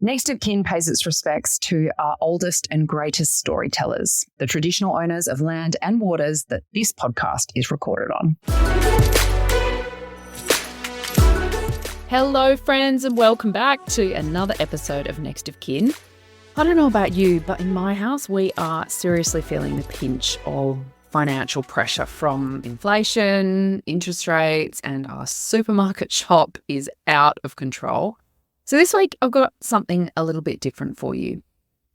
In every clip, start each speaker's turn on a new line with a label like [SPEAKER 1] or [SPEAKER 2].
[SPEAKER 1] Next of kin pays its respects to our oldest and greatest storytellers, the traditional owners of land and waters that this podcast is recorded on.
[SPEAKER 2] Hello, friends, and welcome back to another episode of Next of Kin. I don't know about you, but in my house, we are seriously feeling the pinch of financial pressure from inflation, interest rates, and our supermarket shop is out of control. So this week, I've got something a little bit different for you.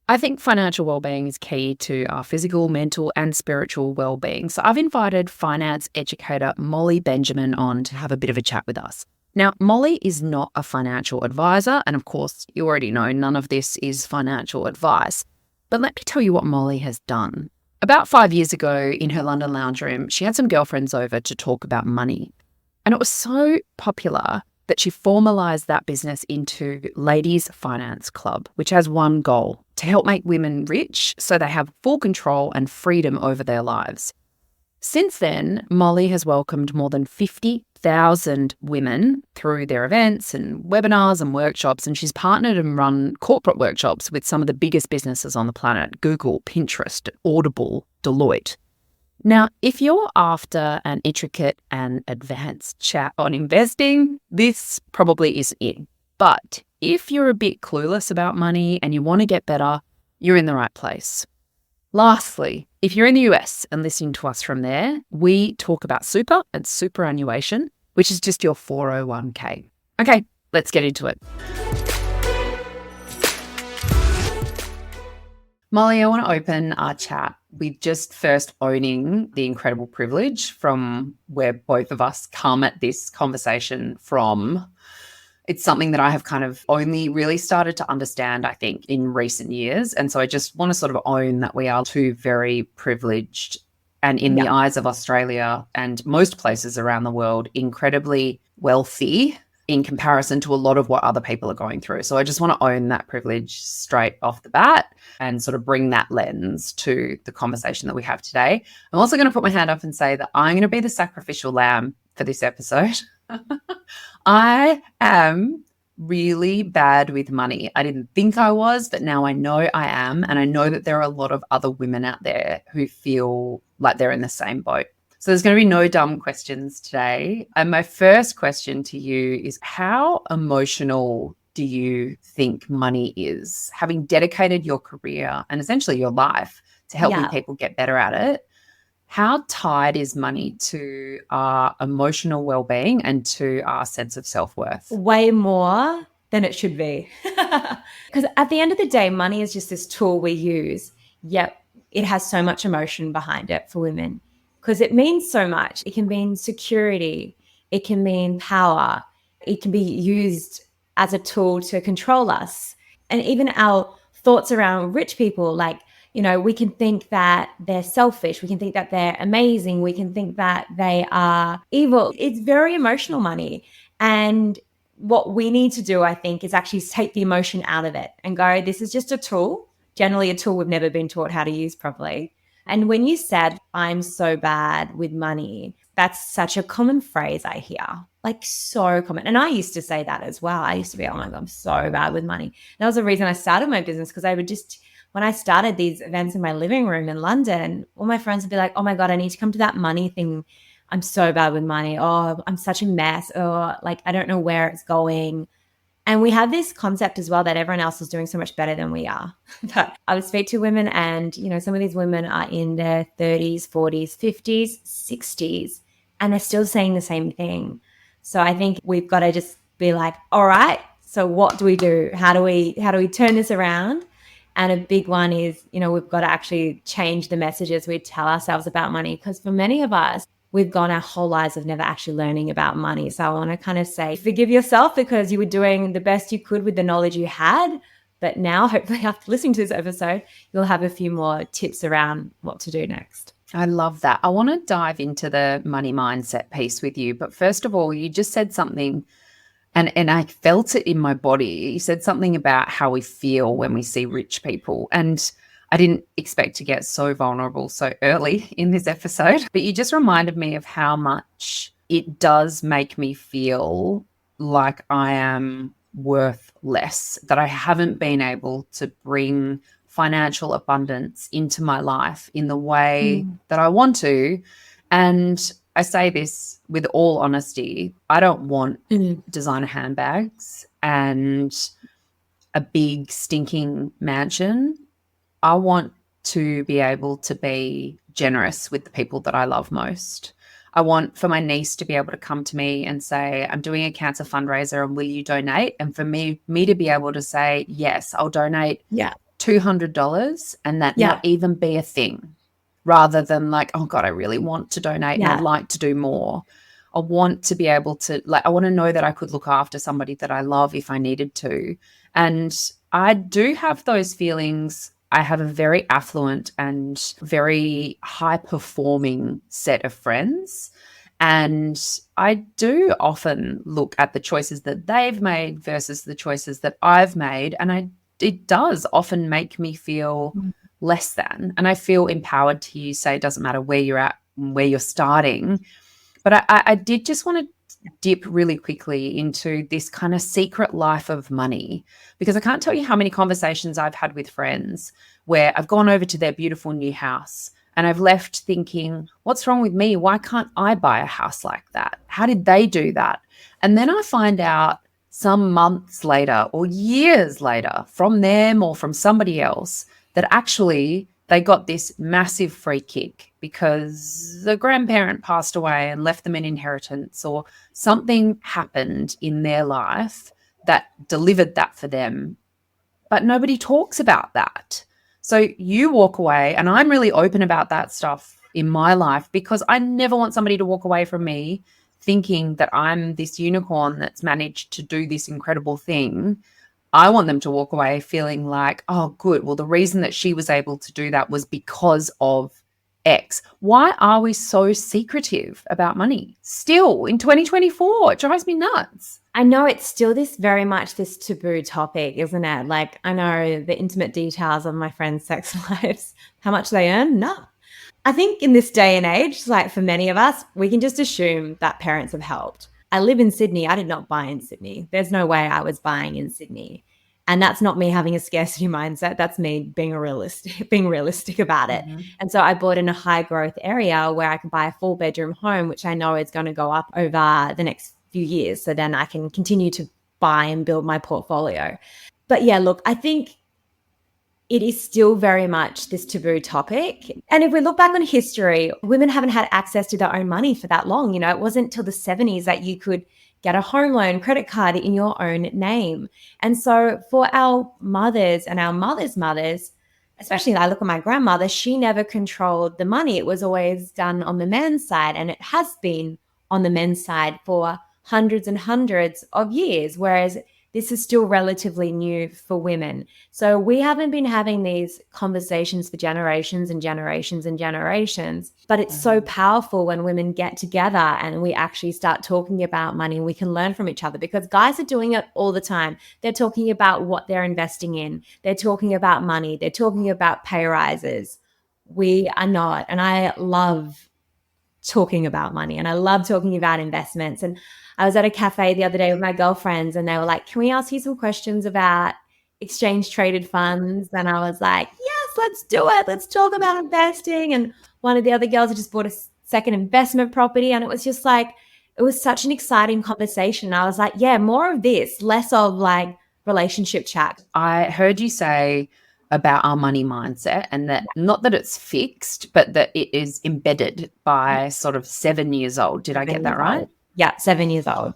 [SPEAKER 2] I think financial wellbeing is key to our physical, mental, and spiritual wellbeing. So I've invited finance educator Molly Benjamin on to have a bit of a chat with us. Now, Molly is not a financial advisor, and of course, you already know none of this is financial advice. But let me tell you what Molly has done. About 5 years ago, in her London lounge room, she had some girlfriends over to talk about money. And it was so popular that she formalised that business into Ladies Finance Club, which has one goal: to help make women rich so they have full control and freedom over their lives. Since then, Molly has welcomed more than 50,000 women through their events and webinars and workshops, and she's partnered and run corporate workshops with some of the biggest businesses on the planet: Google, Pinterest, Audible, Deloitte. Now, if you're after an intricate and advanced chat on investing, this probably isn't it. But if you're a bit clueless about money and you want to get better, you're in the right place. Lastly, if you're in the US and listening to us from there, we talk about super and superannuation, which is just your 401k. Okay, let's get into it. Molly, I want to open our chat with just first owning the incredible privilege from where both of us come at this conversation from. It's something that I have kind of only really started to understand, I think, in recent years. And so I just want to sort of own that we are two very privileged and, in the eyes of Australia and most places around the world, incredibly wealthy in comparison to a lot of what other people are going through. So I just want to own that privilege straight off the bat and sort of bring that lens to the conversation that we have today. I'm also going to put my hand up and say that I'm going to be the sacrificial lamb for this episode. I am really bad with money. I didn't think I was, but now I know I am. And I know that there are a lot of other women out there who feel like they're in the same boat. So there's going to be no dumb questions today. And my first question to you is, how emotional do you think money is? Having dedicated your career and essentially your life to helping people get better at it, how tied is money to our emotional well-being and to our sense of self-worth?
[SPEAKER 3] Way more than it should be. Because at the end of the day, money is just this tool we use, yet it has so much emotion behind it for women because it means so much. It can mean security. It can mean power. It can be used as a tool to control us. And even our thoughts around rich people, like, you know, we can think that they're selfish. We can think that they're amazing. We can think that they are evil. It's very emotional money. And what we need to do, I think, is actually take the emotion out of it and go, this is just a tool, generally a tool we've never been taught how to use properly. And when you said, I'm so bad with money, that's such a common phrase I hear, like so common. And I used to say that as well. I used to be, oh my God, I'm so bad with money. That was the reason I started my business, because I would just, when I started these events in my living room in London, all my friends would be like, oh my God, I need to come to that money thing. I'm so bad with money. Oh, I'm such a mess. Or like, I don't know where it's going. And we have this concept as well that everyone else is doing so much better than we are. But I would speak to women and, you know, some of these women are in their 30s, 40s, 50s, 60s, and they're still saying the same thing. So I think we've got to just be like, all right, so what do we do? How do we turn this around? And a big one is, you know, we've got to actually change the messages we tell ourselves about money, because for many of us, we've gone our whole lives of never actually learning about money. So I want to kind of say, forgive yourself, because you were doing the best you could with the knowledge you had. But now, hopefully, after listening to this episode, you'll have a few more tips around what to do next.
[SPEAKER 2] I love that. I want to dive into the money mindset piece with you. But first of all, you just said something, and I felt it in my body. You said something about how we feel when we see rich people. And I didn't expect to get so vulnerable so early in this episode, but you just reminded me of how much it does make me feel like I am worth less, that I haven't been able to bring financial abundance into my life in the way that I want to. And I say this with all honesty, I don't want designer handbags and a big stinking mansion. I want to be able to be generous with the people that I love most. I want for my niece to be able to come to me and say, I'm doing a cancer fundraiser and will you donate? And for me to be able to say, yes, I'll donate $200 and that not even be a thing, rather than like, oh God, I really want to donate and I'd like to do more. I want to be able to, like, I want to know that I could look after somebody that I love if I needed to. And I do have those feelings. I have a very affluent and very high-performing set of friends. And I do often look at the choices that they've made versus the choices that I've made. And it does often make me feel less than. And I feel empowered to you say it doesn't matter where you're at, where you're starting. But I did just want to dip really quickly into this kind of secret life of money, because I can't tell you how many conversations I've had with friends where I've gone over to their beautiful new house and I've left thinking, what's wrong with me? Why can't I buy a house like that? How did they do that? And then I find out some months later or years later from them or from somebody else that actually they got this massive free kick because the grandparent passed away and left them an inheritance, or something happened in their life that delivered that for them. But nobody talks about that. So you walk away, and I'm really open about that stuff in my life because I never want somebody to walk away from me thinking that I'm this unicorn that's managed to do this incredible thing. I want them to walk away feeling like, oh, good. Well, the reason that she was able to do that was because of X. Why are we so secretive about money still in 2024? It drives me nuts.
[SPEAKER 3] I know it's still very much this taboo topic, isn't it? Like, I know the intimate details of my friends' sex lives, how much they earn. No. I think in this day and age, like for many of us, we can just assume that parents have helped. I live in Sydney. I did not buy in Sydney. There's no way I was buying in Sydney. And that's not me having a scarcity mindset. That's me being realistic about it. And so I bought in a high growth area where I could buy a 4-bedroom home, which I know is going to go up over the next few years. So then I can continue to buy and build my portfolio. But yeah, look, I think it is still very much this taboo topic. And if we look back on history, women haven't had access to their own money for that long. You know, it wasn't until the 70s that you could get a home loan, credit card in your own name. And so for our mothers and our mothers' mothers, especially I look at my grandmother, she never controlled the money. It was always done on the men's side, and it has been on the men's side for hundreds and hundreds of years, whereas this is still relatively new for women. So we haven't been having these conversations for generations and generations and generations, but it's so powerful when women get together and we actually start talking about money and we can learn from each other, because guys are doing it all the time. They're talking about what they're investing in. They're talking about money. They're talking about pay rises. We are not. And I love talking about money and I love talking about investments. And I was at a cafe the other day with my girlfriends and they were like, can we ask you some questions about exchange traded funds? And I was like, yes, let's do it. Let's talk about investing. And one of the other girls had just bought a second investment property. And it was just like, it was such an exciting conversation. I was like, yeah, more of this, less of like relationship chat.
[SPEAKER 2] I heard you say about our money mindset, and that not that it's fixed, but that it is embedded by sort of 7 years old. Did I get that right?
[SPEAKER 3] Yeah, 7 years old.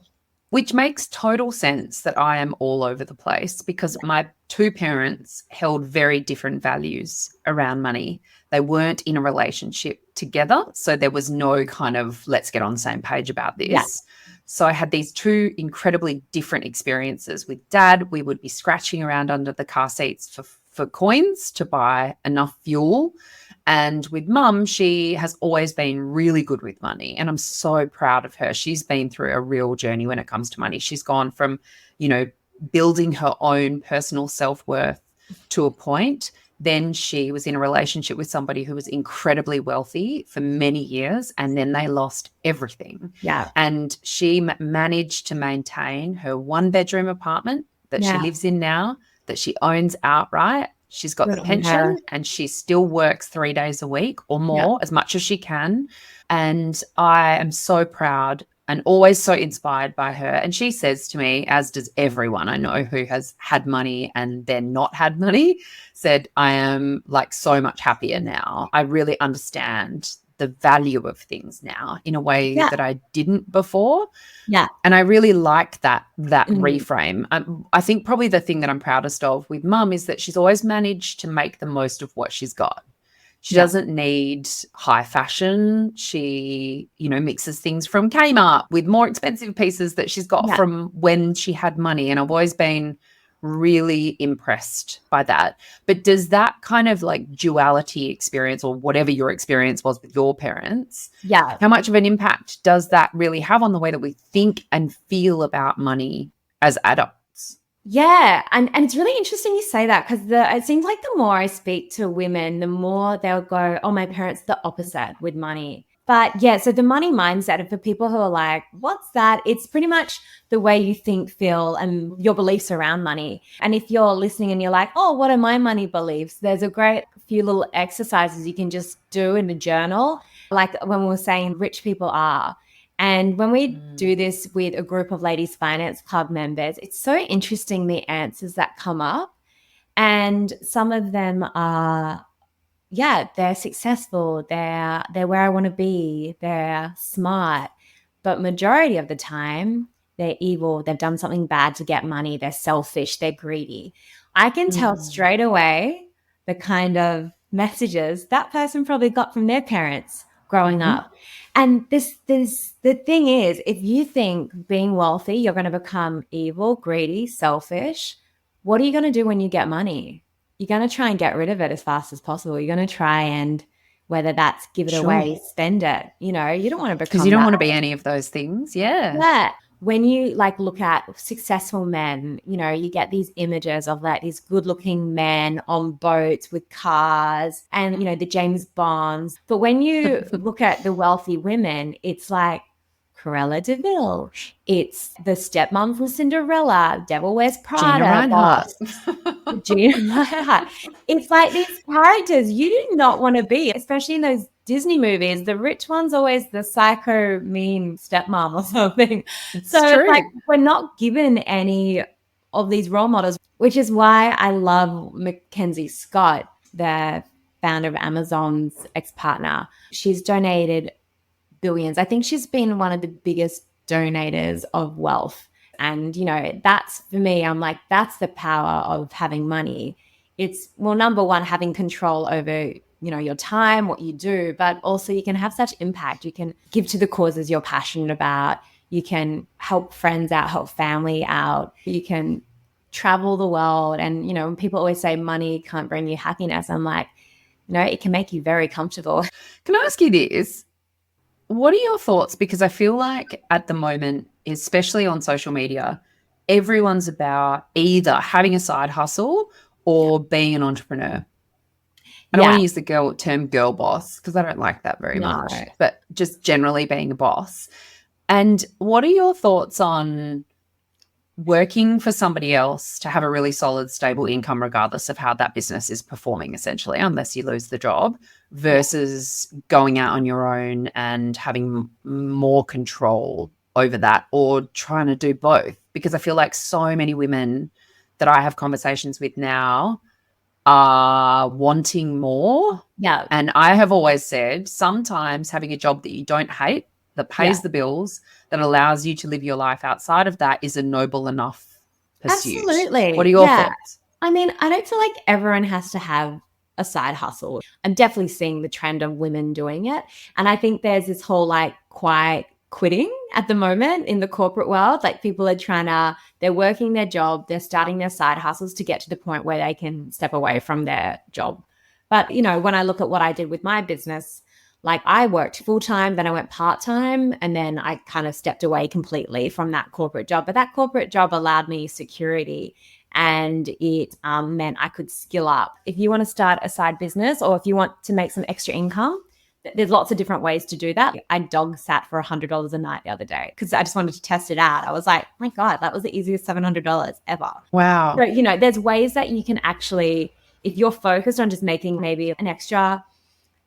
[SPEAKER 2] Which makes total sense that I am all over the place, because my two parents held very different values around money. They weren't in a relationship together, so there was no kind of let's get on the same page about this. Yeah. So I had these two incredibly different experiences. With Dad, we would be scratching around under the car seats for coins to buy enough fuel. And with Mum, she has always been really good with money. And I'm so proud of her. She's been through a real journey when it comes to money. She's gone from, building her own personal self-worth to a point, then she was in a relationship with somebody who was incredibly wealthy for many years, and then they lost everything.
[SPEAKER 3] Yeah.
[SPEAKER 2] And she managed to maintain her one-bedroom apartment that she lives in now, that she owns outright. She's got the pension and she still works 3 days a week or more, as much as she can. And I am so proud and always so inspired by her. And she says to me, as does everyone I know who has had money and then not had money, said, I am like so much happier now. I really understand the value of things now in a way that I didn't before.
[SPEAKER 3] Yeah.
[SPEAKER 2] And I really like that reframe. I think probably the thing that I'm proudest of with Mum is that she's always managed to make the most of what she's got. She doesn't need high fashion. She, mixes things from Kmart with more expensive pieces that she's got from when she had money. And I've always been really impressed by that. But does that kind of like duality experience, or whatever your experience was with your parents, how much of an impact does that really have on the way that we think and feel about money as adults?
[SPEAKER 3] Yeah. And it's really interesting you say that, because it seems like the more I speak to women, the more they'll go, oh, my parents, the opposite with money. But yeah, so the money mindset, and for people who are like, what's that? It's pretty much the way you think, feel, and your beliefs around money. And if you're listening and you're like, oh, what are my money beliefs? There's a great few little exercises you can just do in the journal. Like when we were saying rich people are. And when we do this with a group of Ladies Finance Club members, it's so interesting the answers that come up. And some of them are, they're successful, they're where I want to be, they're smart. But majority of the time, they're evil, they've done something bad to get money, they're selfish, they're greedy. I can tell straight away the kind of messages that person probably got from their parents growing up. And the thing is, if you think being wealthy, you're going to become evil, greedy, selfish, what are you going to do when you get money? You're going to try and get rid of it as fast as possible. You're going to try and, whether that's give it away, spend it. You don't want to become,
[SPEAKER 2] because you don't want to be any of those things.
[SPEAKER 3] Yeah. When you look at successful men, you get these images of these good looking men on boats with cars and, the James Bonds. But when you look at the wealthy women, it's like Cruella de Vil. It's the stepmom from Cinderella, Devil Wears Prada.
[SPEAKER 2] Gina Reinhardt.
[SPEAKER 3] Gina Reinhardt. It's like these characters you do not want to be, especially in those Disney movies. The rich one's always the psycho, mean stepmom or something. It's like we're not given any of these role models, which is why I love Mackenzie Scott, the founder of Amazon's ex-partner. She's donated billions. I think she's been one of the biggest donators of wealth. And, that's, for me, I'm like, that's the power of having money. It's, well, number one, having control over, your time, what you do, but also you can have such impact. You can give to the causes you're passionate about. You can help friends out, help family out. You can travel the world. And, when people always say money can't bring you happiness, I'm like, it can make you very comfortable.
[SPEAKER 2] Can I ask you this? What are your thoughts? Because I feel like at the moment, especially on social media, everyone's about either having a side hustle or being an entrepreneur. I don't want to use the term girl boss, because I don't like that very much, but just generally being a boss. And what are your thoughts on working for somebody else to have a really solid, stable income, regardless of how that business is performing, essentially, unless you lose the job, versus going out on your own and having more control over that, or trying to do both? Because I feel like so many women that I have conversations with now are wanting more.
[SPEAKER 3] Yeah.
[SPEAKER 2] And I have always said, sometimes having a job that you don't hate, that pays the bills, that allows you to live your life outside of that, is a noble enough pursuit.
[SPEAKER 3] Absolutely.
[SPEAKER 2] What are your thoughts?
[SPEAKER 3] I mean, I don't feel like everyone has to have a side hustle. I'm definitely seeing the trend of women doing it. And I think there's this whole quiet quitting at the moment in the corporate world. People are they're working their job, they're starting their side hustles to get to the point where they can step away from their job. But, when I look at what I did with my business, I worked full-time, then I went part-time, and then I kind of stepped away completely from that corporate job. But that corporate job allowed me security and it meant I could skill up. If you want to start a side business or if you want to make some extra income, there's lots of different ways to do that. I dog sat for $100 a night the other day because I just wanted to test it out. I was like, my God, that was the easiest $700 ever.
[SPEAKER 2] Wow.
[SPEAKER 3] So, there's ways that you can actually, if you're focused on just making maybe an extra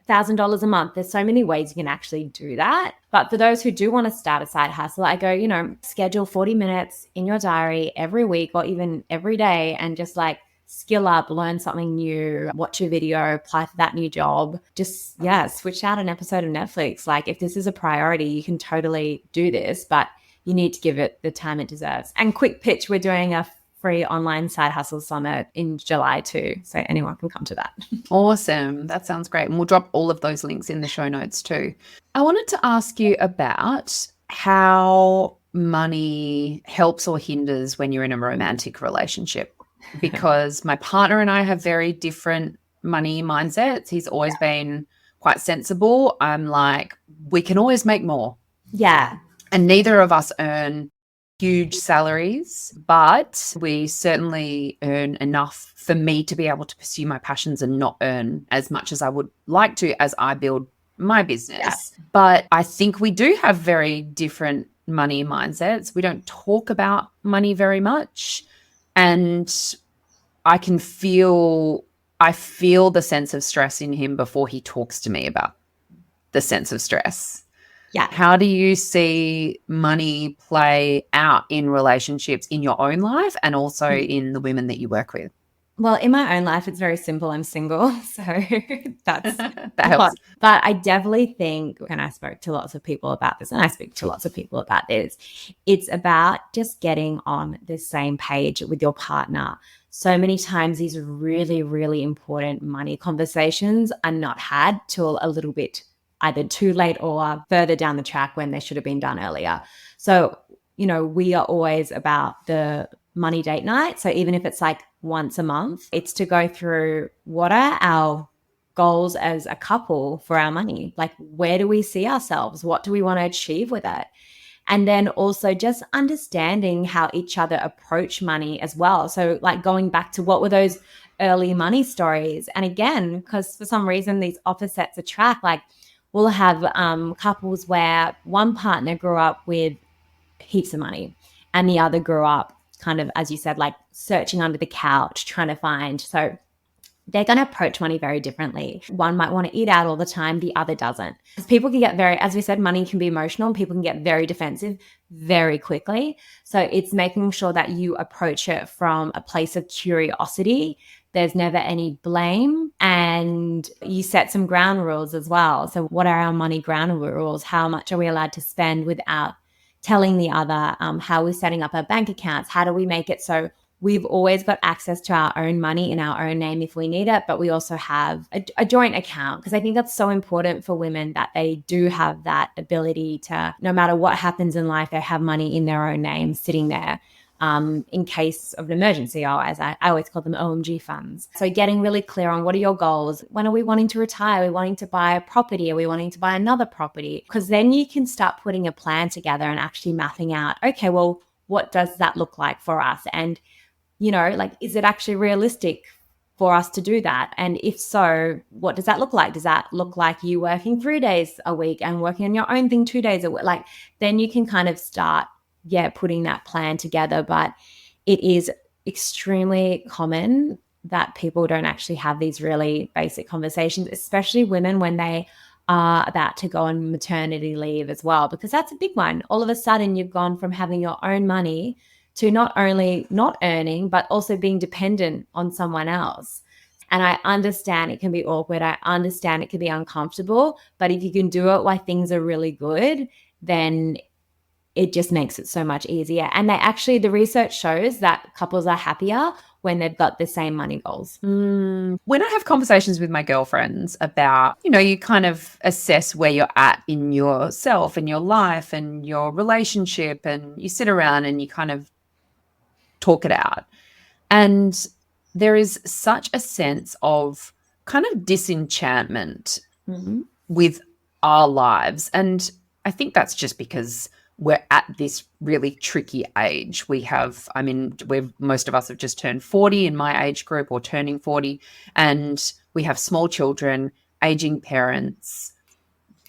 [SPEAKER 3] $1,000 a month, there's so many ways you can actually do that. But for those who do want to start a side hustle, I go, schedule 40 minutes in your diary every week or even every day and just like skill up, learn something new, watch a video, apply for that new job. Just, switch out an episode of Netflix. Like if this is a priority, you can totally do this, but you need to give it the time it deserves. And quick pitch, we're doing a free online side hustle summit in July too. So anyone can come to that.
[SPEAKER 2] Awesome. That sounds great. And we'll drop all of those links in the show notes too. I wanted to ask you about how money helps or hinders when you're in a romantic relationship, because my partner and I have very different money mindsets. He's always been quite sensible. I'm like, we can always make more.
[SPEAKER 3] Yeah.
[SPEAKER 2] And neither of us earn huge salaries, but we certainly earn enough for me to be able to pursue my passions and not earn as much as I would like to as I build my business. Yeah. But I think we do have very different money mindsets. We don't talk about money very much. And I feel the sense of stress in him before he talks to me about the sense of stress.
[SPEAKER 3] Yeah.
[SPEAKER 2] How do you see money play out in relationships in your own life and also in the women that you work with?
[SPEAKER 3] Well, in my own life, it's very simple. I'm single, so that
[SPEAKER 2] helps.
[SPEAKER 3] But I definitely think, and I spoke to lots of people about this, and I speak to lots of people about this, it's about just getting on the same page with your partner. So many times these really, really important money conversations are not had till a little bit either too late or further down the track when they should have been done earlier. So, we are always about the money date night. So even if it's like once a month, it's to go through what are our goals as a couple for our money? Like, where do we see ourselves? What do we want to achieve with it? And then also just understanding how each other approach money as well. So like going back to what were those early money stories? And again, because for some reason these opposites attract, like we'll have couples where one partner grew up with heaps of money and the other grew up kind of, as you said, like searching under the couch, trying to find. So they're going to approach money very differently. One might want to eat out all the time, the other doesn't. Because people can get as we said, money can be emotional and people can get very defensive very quickly. So it's making sure that you approach it from a place of curiosity. There's never any blame, and you set some ground rules as well. So what are our money ground rules? How much are we allowed to spend without telling the other? How are we setting up our bank accounts? How do we make it so we've always got access to our own money in our own name if we need it, but we also have a joint account? Because I think that's so important for women that they do have that ability to, no matter what happens in life, they have money in their own name sitting there in case of an emergency, or as I always call them, OMG funds. So getting really clear on what are your goals? When are we wanting to retire? Are we wanting to buy a property? Are we wanting to buy another property? Because then you can start putting a plan together and actually mapping out, okay, well, what does that look like for us? And like, is it actually realistic for us to do that? And if so, what does that look like? Does that look like you working 3 days a week and working on your own thing 2 days a week? Like, then you can kind of start, putting that plan together. But it is extremely common that people don't actually have these really basic conversations, especially women when they are about to go on maternity leave as well, because that's a big one. All of a sudden, you've gone from having your own money to not only not earning, but also being dependent on someone else. And I understand it can be awkward. I understand it can be uncomfortable. But if you can do it while things are really good, then it just makes it so much easier. And the research shows that couples are happier when they've got the same money goals.
[SPEAKER 2] When I have conversations with my girlfriends about, you kind of assess where you're at in yourself and your life and your relationship, and you sit around and you kind of talk it out. And there is such a sense of kind of disenchantment with our lives. And I think that's just because we're at this really tricky age. Most of us have just turned 40 in my age group, or turning 40, and we have small children, aging parents,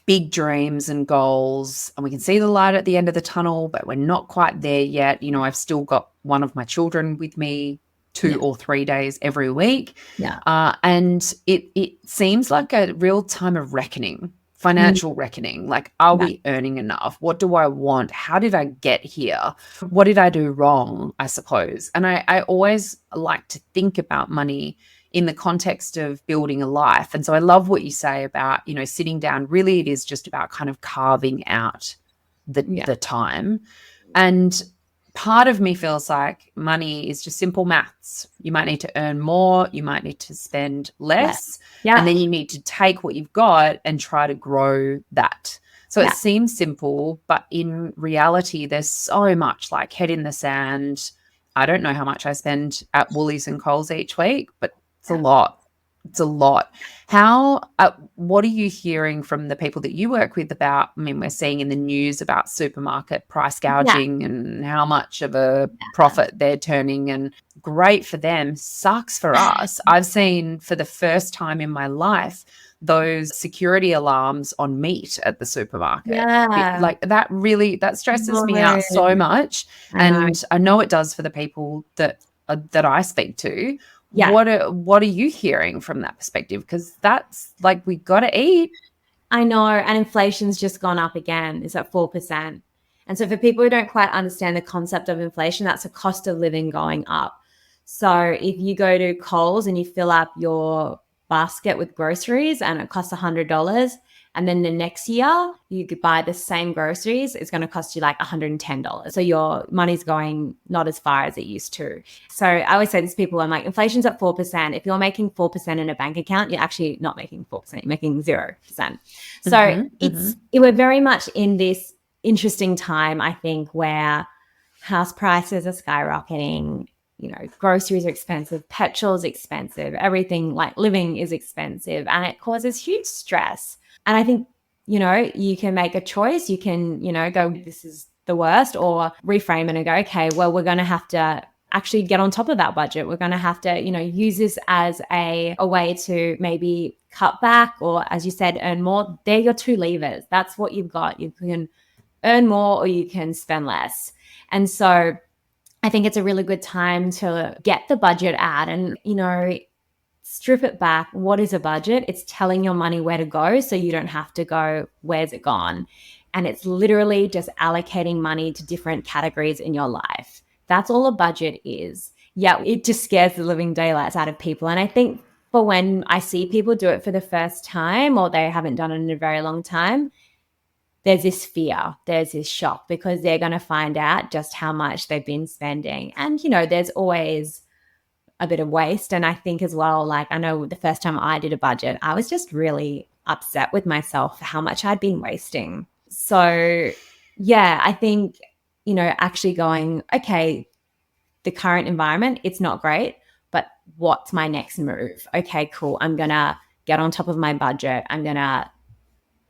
[SPEAKER 2] big dreams and goals, and we can see the light at the end of the tunnel, but we're not quite there yet. You know, I've still got one of my children with me 2 or 3 days every week.
[SPEAKER 3] Yeah.
[SPEAKER 2] And it seems like a real time of reckoning, financial reckoning. Like, are we earning enough? What do I want? How did I get here? What did I do wrong, I suppose? And I always like to think about money in the context of building a life. And so I love what you say about, you know, sitting down. Really, it is just about kind of carving out the time. And part of me feels like money is just simple maths. You might need to earn more, you might need to spend less, and then you need to take what you've got and try to grow that. So it seems simple, but in reality, there's so much like head in the sand. I don't know how much I spend at Woolies and Coles each week, but it's a lot. It's a lot. What are you hearing from the people that you work with about, I mean, we're seeing in the news about supermarket price gouging and how much of a profit they're turning, and great for them, sucks for us. I've seen for the first time in my life those security alarms on meat at the supermarket. Like that stresses me out so much. And I know it does for the people that I speak to.
[SPEAKER 3] Yeah.
[SPEAKER 2] What are you hearing from that perspective? Because that's like, we got to eat.
[SPEAKER 3] I know. And inflation's just gone up again. It's at 4%. And so for people who don't quite understand the concept of inflation, that's a cost of living going up. So if you go to Coles and you fill up your basket with groceries and it costs $100, and then the next year you could buy the same groceries, it's going to cost you like $110. So your money's going not as far as it used to. So I always say this to people, I'm like, inflation's at 4%. If you're making 4% in a bank account, you're actually not making 4%, you're making 0%. So we're very much in this interesting time, I think, where house prices are skyrocketing. You know, groceries are expensive, petrol's expensive, everything, like living is expensive, and it causes huge stress. And I think, you know, you can make a choice. You can, you know, go, this is the worst, or reframe it and go, okay, well, we're going to have to actually get on top of that budget. We're going to have to, you know, use this as a way to maybe cut back, or as you said, earn more. They're your two levers. That's what you've got. You can earn more or you can spend less. And so I think it's a really good time to get the budget out and, you know, strip it back. What is a budget? It's telling your money where to go so you don't have to go, where's it gone? And it's literally just allocating money to different categories in your life. That's all a budget is. Yeah, it just scares the living daylights out of people. And I think for when I see people do it for the first time, or they haven't done it in a very long time, there's this fear, there's this shock, because they're going to find out just how much they've been spending. And, you know, there's always a bit of waste. And I think as well, like, I know the first time I did a budget, I was just really upset with myself for how much I'd been wasting. So yeah, I think, you know, actually going, okay, the current environment, it's not great, but what's my next move? Okay, cool. I'm going to get on top of my budget. I'm going to,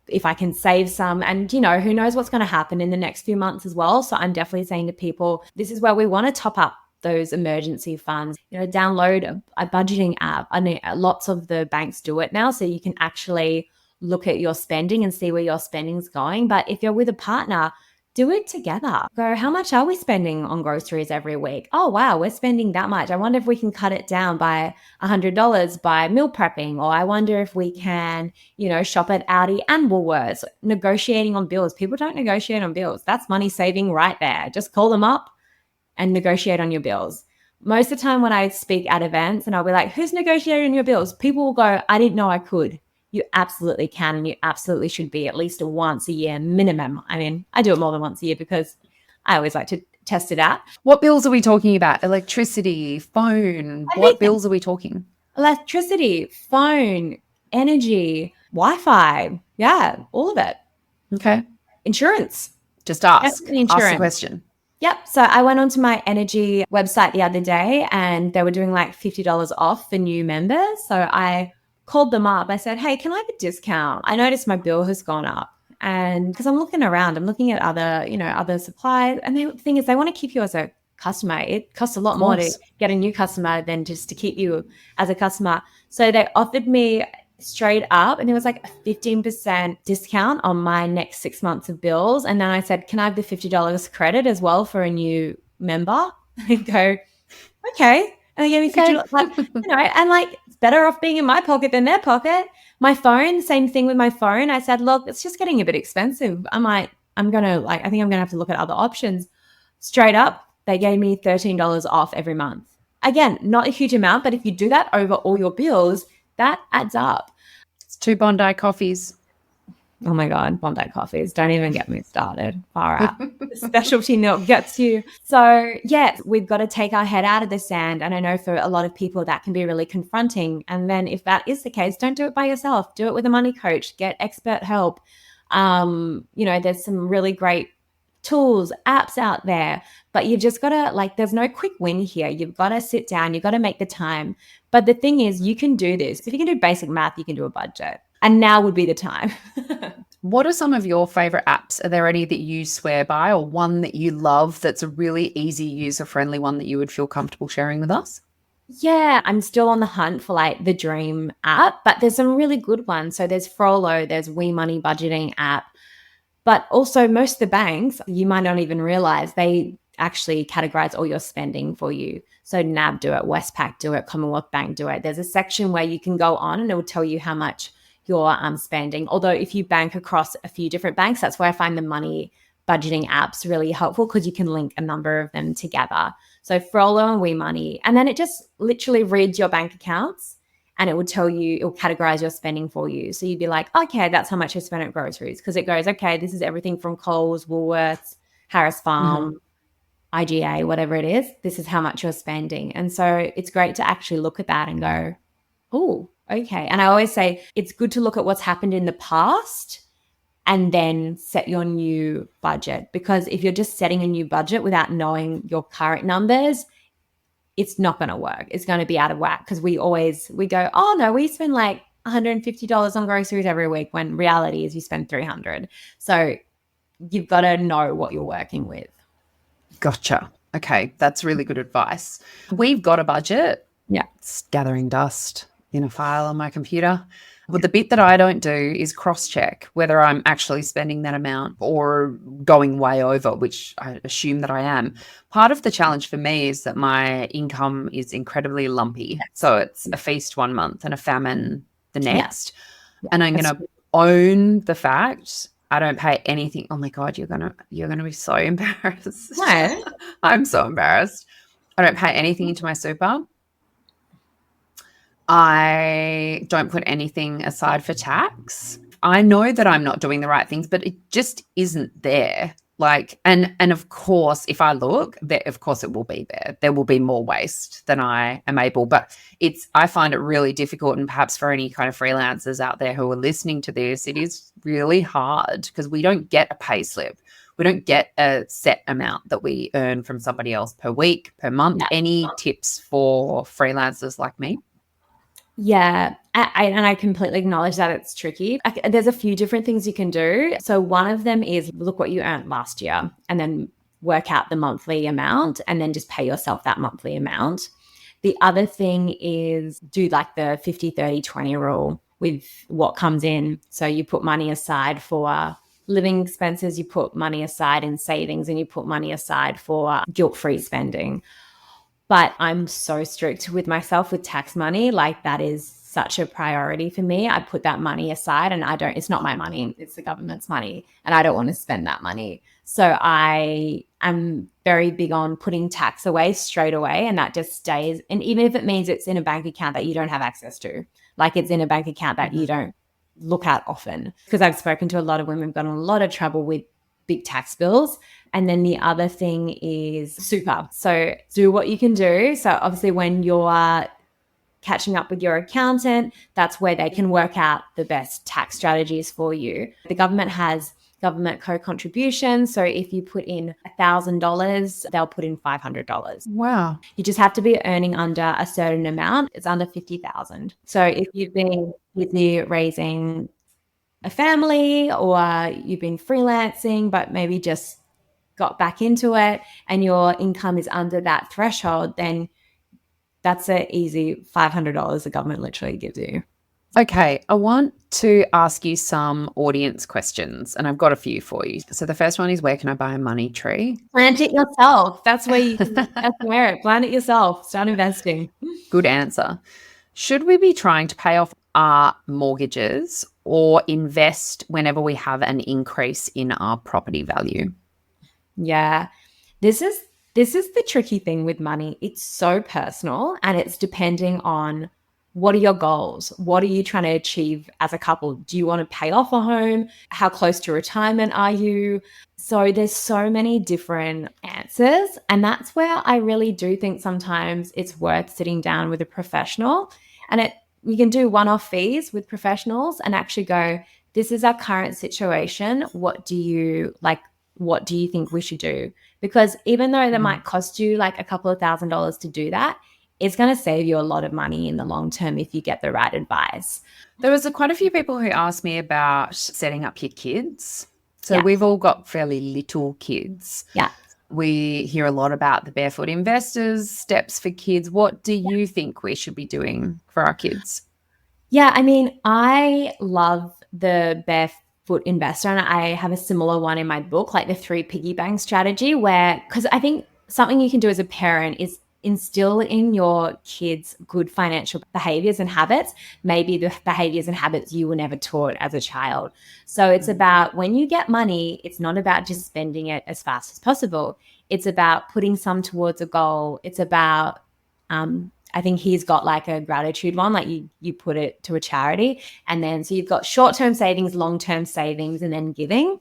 [SPEAKER 3] if I can save some, and, you know, who knows what's going to happen in the next few months as well. So I'm definitely saying to people, this is where we want to top up those emergency funds. You know, download a budgeting app. I mean, lots of the banks do it now, so you can actually look at your spending and see where your spending's going. But if you're with a partner, do it together. Go, how much are we spending on groceries every week? Oh, wow, we're spending that much. I wonder if we can cut it down by $100 by meal prepping. Or I wonder if we can, you know, shop at Aldi and Woolworths. Negotiating on bills. People don't negotiate on bills. That's money saving right there. Just call them up and negotiate on your bills. Most of the time when I speak at events and I'll be like, who's negotiating on your bills? People will go, I didn't know I could. You absolutely can, and you absolutely should be at least once a year minimum. I mean, I do it more than once a year because I always like to test it out.
[SPEAKER 2] What bills are we talking about? Electricity, phone? What bills are we talking?
[SPEAKER 3] Electricity, phone, energy, Wi-Fi. Yeah, all of it.
[SPEAKER 2] Okay.
[SPEAKER 3] Insurance.
[SPEAKER 2] Just ask.
[SPEAKER 3] Insurance.
[SPEAKER 2] Ask the question.
[SPEAKER 3] Yep. So I went onto my energy website the other day and they were doing like $50 off for new members. So I called them up. I said, hey, can I have a discount? I noticed my bill has gone up. And because I'm looking around, I'm looking at other suppliers. And the thing is, they want to keep you as a customer. It costs a lot more to get a new customer than just to keep you as a customer. So they offered me straight up, and it was like a 15% discount on my next 6 months of bills. And then I said, can I have the $50 credit as well for a new member? They go, okay. And they gave me $50, and like it's better off being in my pocket than their pocket. My phone, same thing with my phone. I said, look, it's just getting a bit expensive. I think I'm going to have to look at other options. Straight up, they gave me $13 off every month. Again, not a huge amount, but if you do that over all your bills, that adds up.
[SPEAKER 2] It's 2 Bondi coffees.
[SPEAKER 3] Oh my God, Bondi coffees. Don't even get me started. Far out. The specialty milk gets you. So yes, we've got to take our head out of the sand. And I know for a lot of people that can be really confronting. And then if that is the case, don't do it by yourself. Do it with a money coach. Get expert help. There's some really great tools, apps out there, but you've just got to there's no quick win here. You've got to sit down. You've got to make the time. But the thing is, you can do this. If you can do basic math, you can do a budget. And now would be the time.
[SPEAKER 2] What are some of your favorite apps? Are there any that you swear by, or one that you love that's a really easy, user-friendly one that you would feel comfortable sharing with us?
[SPEAKER 3] Yeah, I'm still on the hunt for the dream app, but there's some really good ones. So there's Frollo, there's WeMoney budgeting app, but also most of the banks, you might not even realize they actually categorize all your spending for you. So NAB do it, Westpac do it, Commonwealth Bank do it. There's a section where you can go on and it will tell you how much you're spending. Although if you bank across a few different banks, that's where I find the money budgeting apps really helpful because you can link a number of them together. So Frollo and WeMoney. And then it just literally reads your bank accounts and it will tell you, it will categorize your spending for you. So you'd be like, okay, that's how much I spent at groceries. Because it goes, okay, this is everything from Coles, Woolworths, Harris Farm, IGA, whatever it is. This is how much you're spending. And so it's great to actually look at that and go, oh, okay. And I always say it's good to look at what's happened in the past and then set your new budget. Because if you're just setting a new budget without knowing your current numbers, it's not going to work. It's going to be out of whack because we go, oh no, we spend like $150 on groceries every week, when reality is you spend $300. So you've got to know what you're working with.
[SPEAKER 2] Gotcha. Okay. That's really good advice. We've got a budget.
[SPEAKER 3] Yeah.
[SPEAKER 2] It's gathering dust in a file on my computer. But the bit that I don't do is cross-check whether I'm actually spending that amount or going way over, which I assume that I am. Part of the challenge for me is that my income is incredibly lumpy. Yes. So it's a feast one month and a famine the next. Yeah. And I'm going to own the fact I don't pay anything. Oh my God, you're gonna be so embarrassed.
[SPEAKER 3] No.
[SPEAKER 2] I'm so embarrassed. I don't pay anything into my super. I don't put anything aside for tax. I know that I'm not doing the right things, but it just isn't there. And of course, if I look, of course it will be there. There will be more waste than I am able, but I find it really difficult, and perhaps for any kind of freelancers out there who are listening to this, it is really hard because we don't get a pay slip. We don't get a set amount that we earn from somebody else per week, per month. Yeah. Any tips for freelancers like me?
[SPEAKER 3] Yeah, I completely acknowledge that it's tricky. There's a few different things you can do. So one of them is look what you earned last year and then work out the monthly amount and then just pay yourself that monthly amount. The other thing is do the 50, 30, 20 rule with what comes in. So you put money aside for living expenses, you put money aside in savings, and you put money aside for guilt-free spending. But I'm so strict with myself with tax money. That is such a priority for me. I put that money aside and it's not my money. It's the government's money and I don't want to spend that money. So I am very big on putting tax away straight away, and that just stays. And even if it means it's in a bank account that you don't have access to, it's in a bank account that you don't look at often. Because I've spoken to a lot of women who've gotten a lot of trouble with big tax bills. And then the other thing is super. So do what you can do. So obviously when you're catching up with your accountant, that's where they can work out the best tax strategies for you. The government has government co-contribution. So if you put in $1,000, they'll put in $500.
[SPEAKER 2] Wow.
[SPEAKER 3] You just have to be earning under a certain amount. It's under $50,000. So if you've been busy raising a family or you've been freelancing but maybe just got back into it and your income is under that threshold, then that's an easy $500 the government literally gives you.
[SPEAKER 2] Okay, I want to ask you some audience questions, and I've got a few for you. So the first one is, where can I buy a money tree?
[SPEAKER 3] Plant it yourself. That's where that's where it. Plant it yourself. Start investing.
[SPEAKER 2] Good answer. Should we be trying to pay off our mortgages or invest whenever we have an increase in our property value?
[SPEAKER 3] Yeah. This is the tricky thing with money. It's so personal and it's depending on what are your goals? What are you trying to achieve as a couple? Do you want to pay off a home? How close to retirement are you? So there's so many different answers. And that's where I really do think sometimes it's worth sitting down with a professional. And you can do one-off fees with professionals and actually go, this is our current situation. What do you think we should do? Because even though that might cost you like a couple of $1,000s to do that, it's going to save you a lot of money in the long term if you get the right advice.
[SPEAKER 2] There was quite a few people who asked me about setting up your kids. So
[SPEAKER 3] Yeah.
[SPEAKER 2] we've all got fairly little kids.
[SPEAKER 3] Yeah.
[SPEAKER 2] We hear a lot about the barefoot investors, steps for kids. What do you think we should be doing for our kids?
[SPEAKER 3] Yeah, I mean, I love the barefoot investor, and I have a similar one in my book, like the 3 piggy bank strategy, because I think something you can do as a parent is instill in your kids good financial behaviors and habits, maybe the behaviors and habits you were never taught as a child. So it's about when you get money, it's not about just spending it as fast as possible. It's about putting some towards a goal. It's about, I think he's got like a gratitude one, like you put it to a charity. And then so you've got short-term savings, long-term savings, and then giving.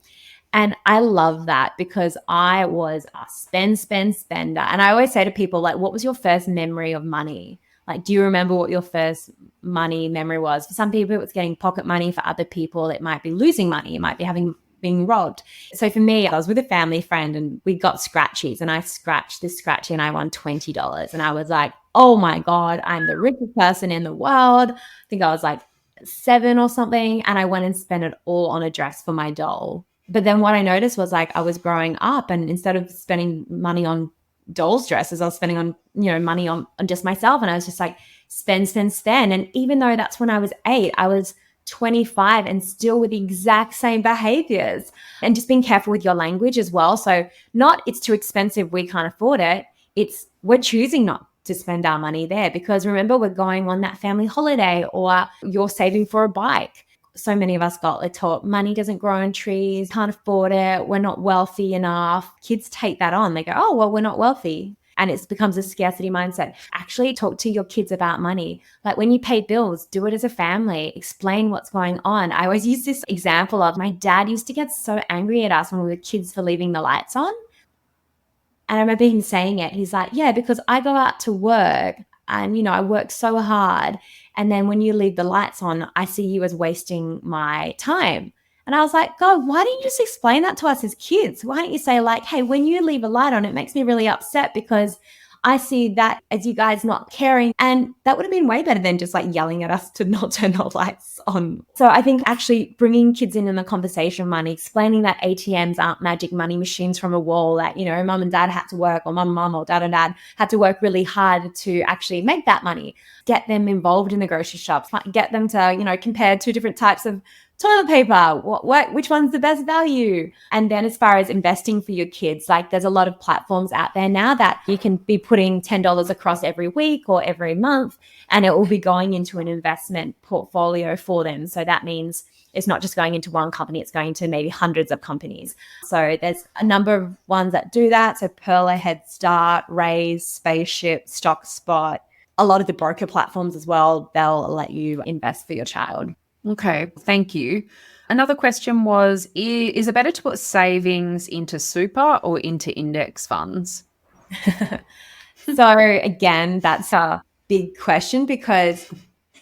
[SPEAKER 3] And I love that because I was a spender. And I always say to people, like, what was your first memory of money? Like, do you remember what your first money memory was? For some people, it's getting pocket money. For other people, it might be losing money. It might be being robbed. So for me, I was with a family friend and we got scratchies and I scratched this scratchy and I won $20. And I was like, oh my God, I'm the richest person in the world. I think I was like 7 or something. And I went and spent it all on a dress for my doll. But then what I noticed was like I was growing up and instead of spending money on dolls' dresses, I was spending on, money on just myself. And I was just like, spend. And even though that's when I was 8, I was 25 and still with the exact same behaviors. And just being careful with your language as well. So not it's too expensive, we can't afford it. It's we're choosing not to spend our money there because remember, we're going on that family holiday or you're saving for a bike. So many of us got taught money doesn't grow on trees, can't afford it, we're not wealthy enough. Kids take that on. They go, oh, well, we're not wealthy. And it becomes a scarcity mindset. Actually talk to your kids about money. Like when you pay bills, do it as a family. Explain what's going on. I always use this example of my dad used to get so angry at us when we were kids for leaving the lights on. And I remember him saying it. He's like, yeah, because I go out to work and, I work so hard. And then when you leave the lights on, I see you as wasting my time. And I was like, God, why didn't you just explain that to us as kids? Why don't you say like, hey, when you leave a light on, it makes me really upset because I see that as you guys not caring. And that would have been way better than just like yelling at us to not turn the lights on. So I think actually bringing kids in the conversation of money, explaining that ATMs aren't magic money machines from a wall, that, mum and dad had to work or mum or dad and dad had to work really hard to actually make that money. Get them involved in the grocery shops, get them to, compare 2 different types of toilet paper, which one's the best value? And then as far as investing for your kids, like there's a lot of platforms out there now that you can be putting $10 across every week or every month, and it will be going into an investment portfolio for them. So that means it's not just going into one company, it's going to maybe hundreds of companies. So there's a number of ones that do that. So Pearler, Head Start, Raise, Spaceship, StockSpot, a lot of the broker platforms as well, they'll let you invest for your child.
[SPEAKER 2] Okay, thank you. Another question was, is it better to put savings into super or into index funds?
[SPEAKER 3] So again, that's a big question because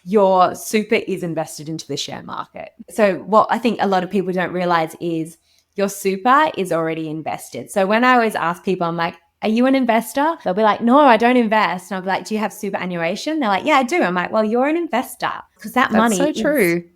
[SPEAKER 3] your super is invested into the share market. So what I think a lot of people don't realize is your super is already invested. So when I always ask people, I'm like, are you an investor? They'll be like, no, I don't invest. And I'll be like, do you have superannuation? They're like, yeah, I do. I'm like, well, you're an investor because that money
[SPEAKER 2] That's so true.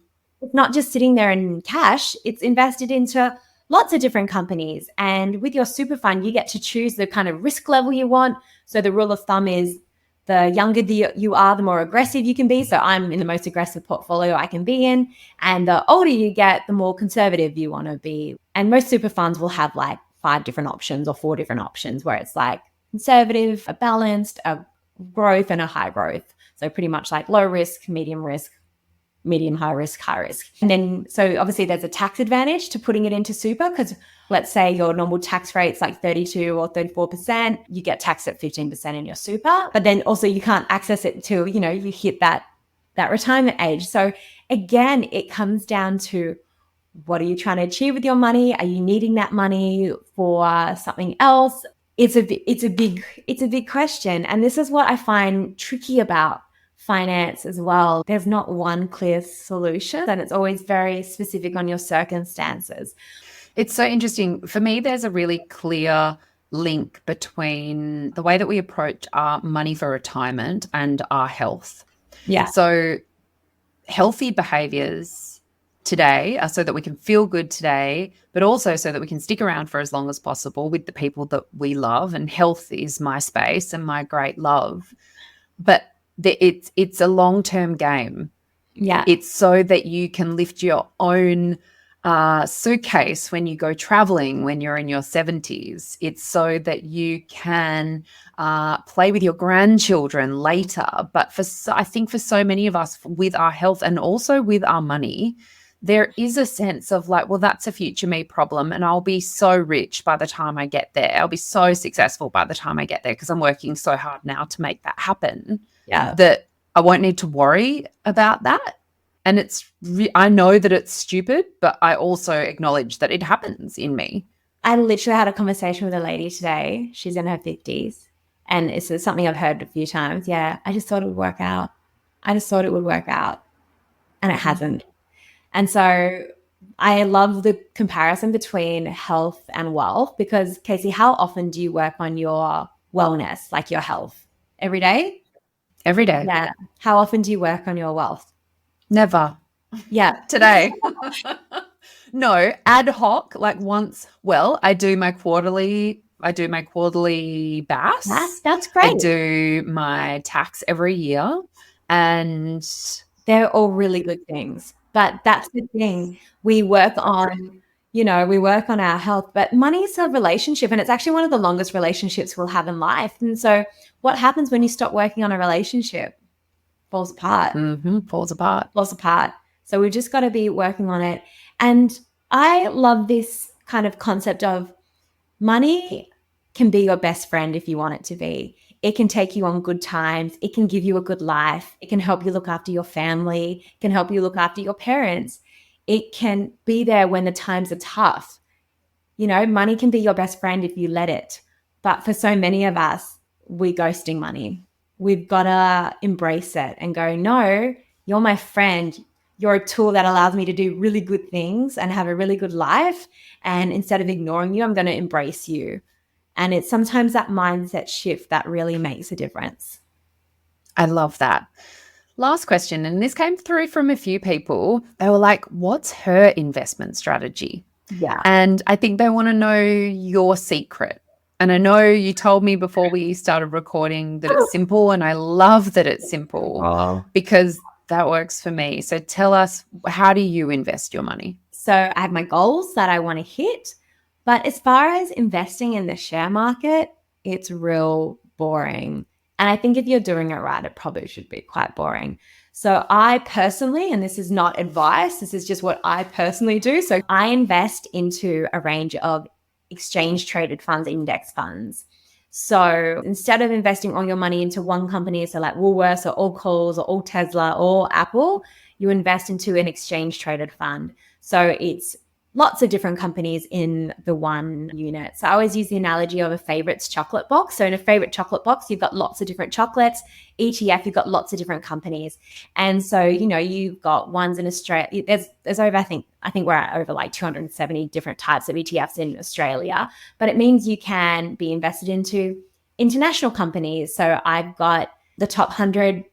[SPEAKER 3] it's not just sitting there in cash, it's invested into lots of different companies. And with your super fund, you get to choose the kind of risk level you want. So the rule of thumb is the younger you are, the more aggressive you can be. So I'm in the most aggressive portfolio I can be in. And the older you get, the more conservative you want to be. And most super funds will have like 5 different options or 4 different options, where it's like conservative, a balanced, a growth, and a high growth. So pretty much like low risk, medium, high risk, high risk. And then, so obviously there's a tax advantage to putting it into super, because let's say your normal tax rate's like 32 or 34%, you get taxed at 15% in your super, but then also you can't access it until, you know, you hit that retirement age. So again, it comes down to, what are you trying to achieve with your money? Are you needing that money for something else? It's a big question. And this is what I find tricky about finance as well. There's not one clear solution, and it's always very specific on your circumstances.
[SPEAKER 2] It's so interesting. For me, there's a really clear link between the way that we approach our money for retirement and our health.
[SPEAKER 3] Yeah.
[SPEAKER 2] So healthy behaviors today are so that we can feel good today, but also so that we can stick around for as long as possible with the people that we love. And health is my space and my great love. But it's a long-term game.
[SPEAKER 3] Yeah.
[SPEAKER 2] It's so that you can lift your own suitcase when you go traveling when you're in your 70s. It's so that you can play with your grandchildren later. But I think for so many of us, with our health and also with our money, there is a sense of like, well, that's a future me problem, and I'll be so rich by the time I get there. I'll be so successful by the time I get there because I'm working so hard now to make that happen.
[SPEAKER 3] Yeah.
[SPEAKER 2] That I won't need to worry about that. And I know that it's stupid, but I also acknowledge that it happens in me.
[SPEAKER 3] I literally had a conversation with a lady today. She's in her 50s. And it's something I've heard a few times. Yeah, I just thought it would work out. And it hasn't. And so I love the comparison between health and wealth, because, Casey, how often do you work on your wellness, like your health? Every day?
[SPEAKER 2] Every day.
[SPEAKER 3] Yeah. How often do you work on your wealth?
[SPEAKER 2] Never.
[SPEAKER 3] Yeah.
[SPEAKER 2] Today. No, ad hoc, like once. Well, I do my quarterly BAS.
[SPEAKER 3] That's great.
[SPEAKER 2] I do my tax every year, and
[SPEAKER 3] they're all really good things. But that's the thing. We work on our health, but money is a relationship, and it's actually one of the longest relationships we'll have in life. And so what happens when you stop working on a relationship? Falls apart.
[SPEAKER 2] Falls apart.
[SPEAKER 3] So we've just got to be working on it. And I love this kind of concept of money can be your best friend if you want it to be. It can take you on good times. It can give you a good life. It can help you look after your family. It can help you look after your parents. It can be there when the times are tough. You know, money can be your best friend if you let it. But for so many of us, we're ghosting money. We've got to embrace it and go, no, you're my friend. You're a tool that allows me to do really good things and have a really good life. And instead of ignoring you, I'm going to embrace you. And it's sometimes that mindset shift that really makes a difference.
[SPEAKER 2] I love that. Last question, and this came through from a few people. They were like, what's her investment strategy?
[SPEAKER 3] Yeah.
[SPEAKER 2] And I think they want to know your secret. And I know you told me before we started recording that it's simple, and I love that it's simple because that works for me. So tell us, how do you invest your money?
[SPEAKER 3] So I have my goals that I want to hit. But as far as investing in the share market, it's real boring. And I think if you're doing it right, it probably should be quite boring. So I personally, and this is not advice, this is just what I personally do. So I invest into a range of exchange traded funds, index funds. So instead of investing all your money into one company, so like Woolworths or all Coles or all Tesla or Apple, you invest into an exchange traded fund. So it's lots of different companies in the one unit. So I always use the analogy of a favorites chocolate box. So in a favorite chocolate box, you've got lots of different chocolates. ETF, you've got lots of different companies. And so, you know, you've got ones in Australia. There's over, I think we're at over like 270 different types of ETFs in Australia. But it means you can be invested into international companies. So I've got the top 100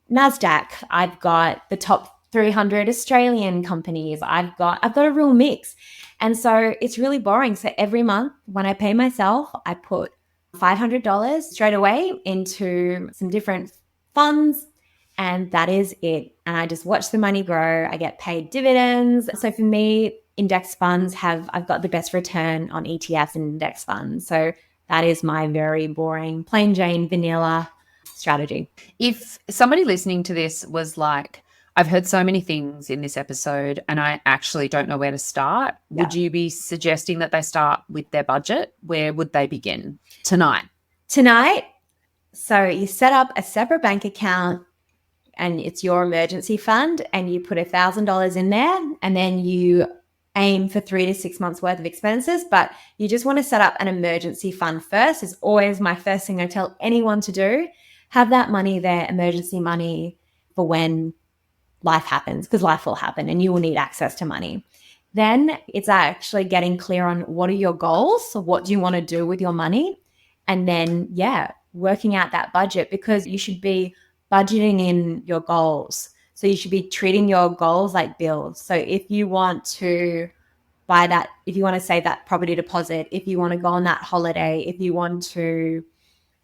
[SPEAKER 3] NASDAQ. I've got the top 300 Australian companies. I've got a real mix. And so it's really boring. So every month when I pay myself, I put $500 straight away into some different funds, and that is it. And I just watch the money grow. I get paid dividends. So for me, index funds I've got the best return on ETFs and index funds. So that is my very boring, plain Jane, vanilla strategy.
[SPEAKER 2] If somebody listening to this was like, I've heard so many things in this episode and I actually don't know where to start, would you be suggesting that they start with their budget? Where would they begin? Tonight.
[SPEAKER 3] So you set up a separate bank account and it's your emergency fund, and you put $1,000 in there, and then you aim for 3 to 6 months worth of expenses, but you just want to set up an emergency fund first. Is always my first thing I tell anyone to do. Have that money there, emergency money, for when life happens, because life will happen and you will need access to money. Then it's actually getting clear on what are your goals. So what do you want to do with your money? And then, working out that budget, because you should be budgeting in your goals. So you should be treating your goals like bills. So if you want to buy that, if you want to save that property deposit, if you want to go on that holiday, if you want to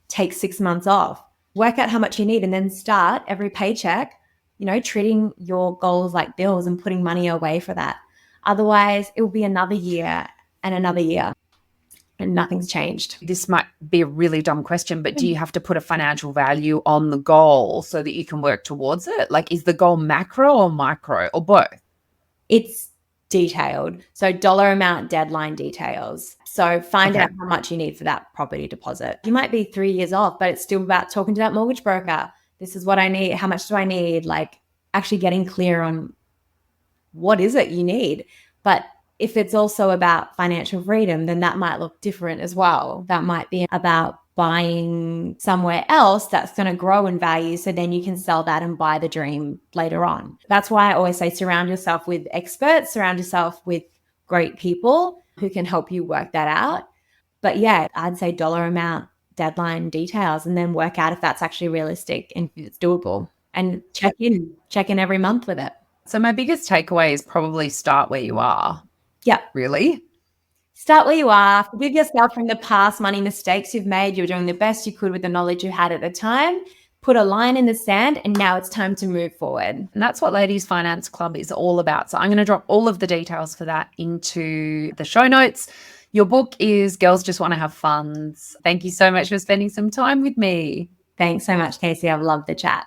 [SPEAKER 3] take 6 months off, work out how much you need, and then start every paycheck, treating your goals like bills and putting money away for that. Otherwise, it will be another year and another year and nothing's changed.
[SPEAKER 2] This might be a really dumb question, but do you have to put a financial value on the goal so that you can work towards it? Like, is the goal macro or micro or both?
[SPEAKER 3] It's detailed. So dollar amount, deadline details. So find out how much you need for that property deposit. You might be 3 years off, but it's still about talking to that mortgage broker. This is what I need. How much do I need? Like, actually getting clear on what is it you need. But if it's also about financial freedom, then that might look different as well. That might be about buying somewhere else that's going to grow in value, so then you can sell that and buy the dream later on. That's why I always say surround yourself with experts, surround yourself with great people who can help you work that out. But I'd say dollar amount, deadline, details, and then work out if that's actually realistic and if it's doable, and check in every month with it.
[SPEAKER 2] So my biggest takeaway is probably start where you are.
[SPEAKER 3] Yeah.
[SPEAKER 2] Really?
[SPEAKER 3] Start where you are. Forgive yourself from the past money mistakes you've made. You're doing the best you could with the knowledge you had at the time. Put a line in the sand, and now it's time to move forward.
[SPEAKER 2] And that's what Ladies Finance Club is all about. So I'm going to drop all of the details for that into the show notes. Your book is Girls Just Want to Have Funds. Thank you so much for spending some time with me.
[SPEAKER 3] Thanks so much, Casey. I've loved the chat.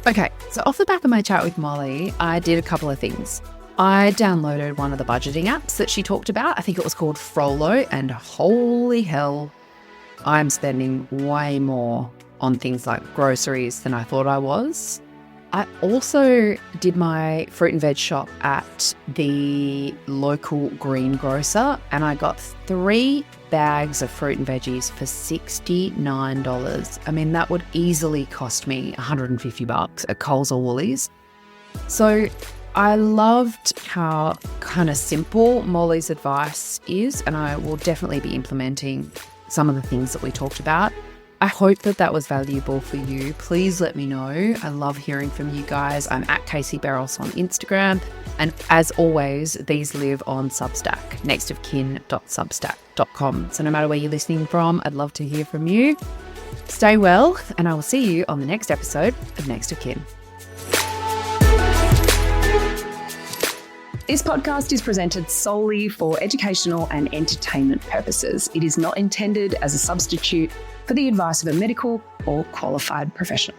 [SPEAKER 2] Okay, so off the back of my chat with Molly, I did a couple of things. I downloaded one of the budgeting apps that she talked about. I think it was called Frollo, and holy hell, I'm spending way more on things like groceries than I thought I was. I also did my fruit and veg shop at the local greengrocer, and I got 3 bags of fruit and veggies for $69. I mean, that would easily cost me $150 at Coles or Woollies. So I loved how kind of simple Molly's advice is, and I will definitely be implementing some of the things that we talked about. I hope that that was valuable for you. Please let me know. I love hearing from you guys. I'm at Casey Barros on Instagram. And as always, these live on Substack, nextofkin.substack.com. So no matter where you're listening from, I'd love to hear from you. Stay well, and I will see you on the next episode of Next of Kin.
[SPEAKER 1] This podcast is presented solely for educational and entertainment purposes. It is not intended as a substitute for the advice of a medical or qualified professional.